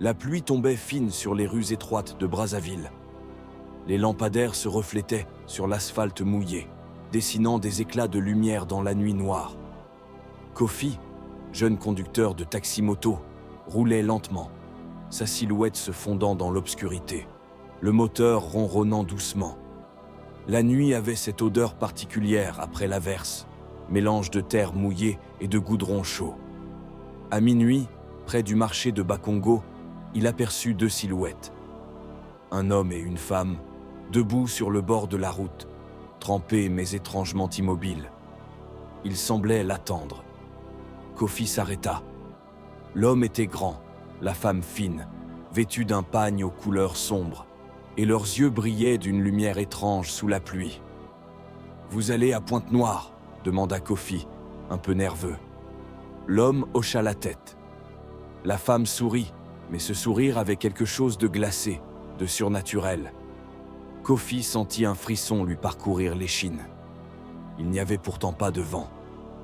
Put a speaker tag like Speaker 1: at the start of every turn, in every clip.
Speaker 1: La pluie tombait fine sur les rues étroites de Brazzaville. Les lampadaires se reflétaient sur l'asphalte mouillé, dessinant des éclats de lumière dans la nuit noire. Kofi, jeune conducteur de taxi-moto, roulait lentement, sa silhouette se fondant dans l'obscurité, le moteur ronronnant doucement. La nuit avait cette odeur particulière après l'averse, mélange de terre mouillée et de goudron chaud. À minuit, près du marché de Bakongo, il aperçut deux silhouettes. Un homme et une femme, debout sur le bord de la route, trempés mais étrangement immobiles. Ils semblaient l'attendre. Kofi s'arrêta. L'homme était grand, la femme fine, vêtue d'un pagne aux couleurs sombres, et leurs yeux brillaient d'une lumière étrange sous la pluie. « Vous allez à Pointe-Noire » demanda Kofi, un peu nerveux. L'homme hocha la tête. La femme sourit, mais ce sourire avait quelque chose de glacé, de surnaturel. Kofi sentit un frisson lui parcourir l'échine. Il n'y avait pourtant pas de vent,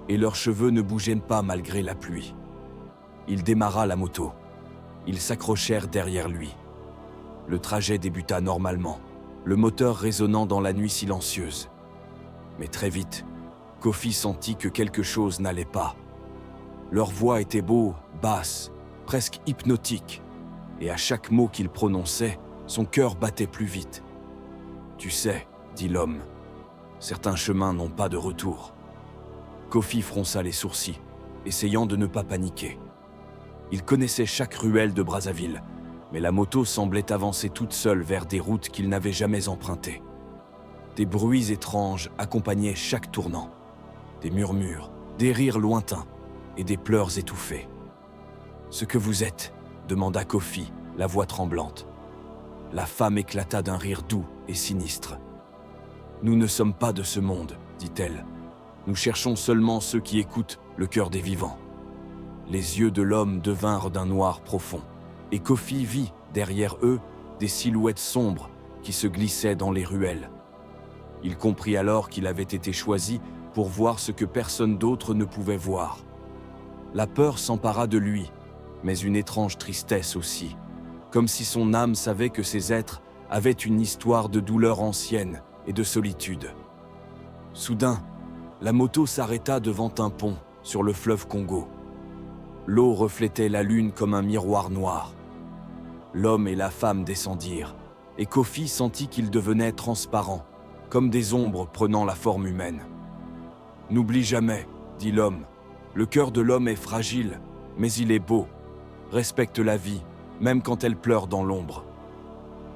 Speaker 1: et leurs cheveux ne bougeaient pas malgré la pluie. Il démarra la moto. Ils s'accrochèrent derrière lui. Le trajet débuta normalement, le moteur résonnant dans la nuit silencieuse. Mais très vite, Kofi sentit que quelque chose n'allait pas. Leur voix était beau, basse, presque hypnotique, et à chaque mot qu'il prononçait, son cœur battait plus vite. « Tu sais, » dit l'homme, « certains chemins n'ont pas de retour. » Kofi fronça les sourcils, essayant de ne pas paniquer. Il connaissait chaque ruelle de Brazzaville, mais la moto semblait avancer toute seule vers des routes qu'il n'avait jamais empruntées. Des bruits étranges accompagnaient chaque tournant. Des murmures, des rires lointains et des pleurs étouffés. « Ce que vous êtes ?» demanda Kofi, la voix tremblante. La femme éclata d'un rire doux et sinistre. « Nous ne sommes pas de ce monde, dit-elle. Nous cherchons seulement ceux qui écoutent le cœur des vivants. » Les yeux de l'homme devinrent d'un noir profond, et Kofi vit, derrière eux, des silhouettes sombres qui se glissaient dans les ruelles. Il comprit alors qu'il avait été choisi pour voir ce que personne d'autre ne pouvait voir. La peur s'empara de lui, mais une étrange tristesse aussi, comme si son âme savait que ces êtres avaient une histoire de douleur ancienne et de solitude. Soudain, la moto s'arrêta devant un pont sur le fleuve Congo. L'eau reflétait la lune comme un miroir noir. L'homme et la femme descendirent, et Kofi sentit qu'ils devenaient transparents, comme des ombres prenant la forme humaine. « N'oublie jamais, » dit l'homme, « le cœur de l'homme est fragile, mais il est beau. Respecte la vie, même quand elle pleure dans l'ombre. »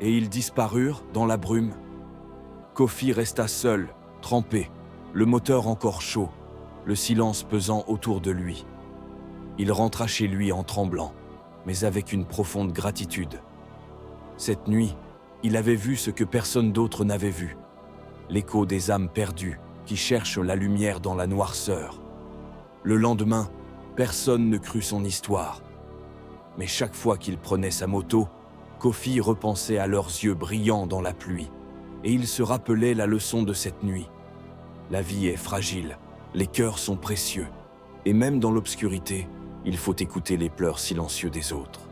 Speaker 1: Et ils disparurent dans la brume. Kofi resta seul, trempé, le moteur encore chaud, le silence pesant autour de lui. Il rentra chez lui en tremblant, mais avec une profonde gratitude. Cette nuit, il avait vu ce que personne d'autre n'avait vu. L'écho des âmes perdues qui cherchent la lumière dans la noirceur. Le lendemain, personne ne crut son histoire. Mais chaque fois qu'il prenait sa moto, Kofi repensait à leurs yeux brillants dans la pluie, et il se rappelait la leçon de cette nuit. La vie est fragile, les cœurs sont précieux, et même dans l'obscurité, il faut écouter les pleurs silencieux des autres.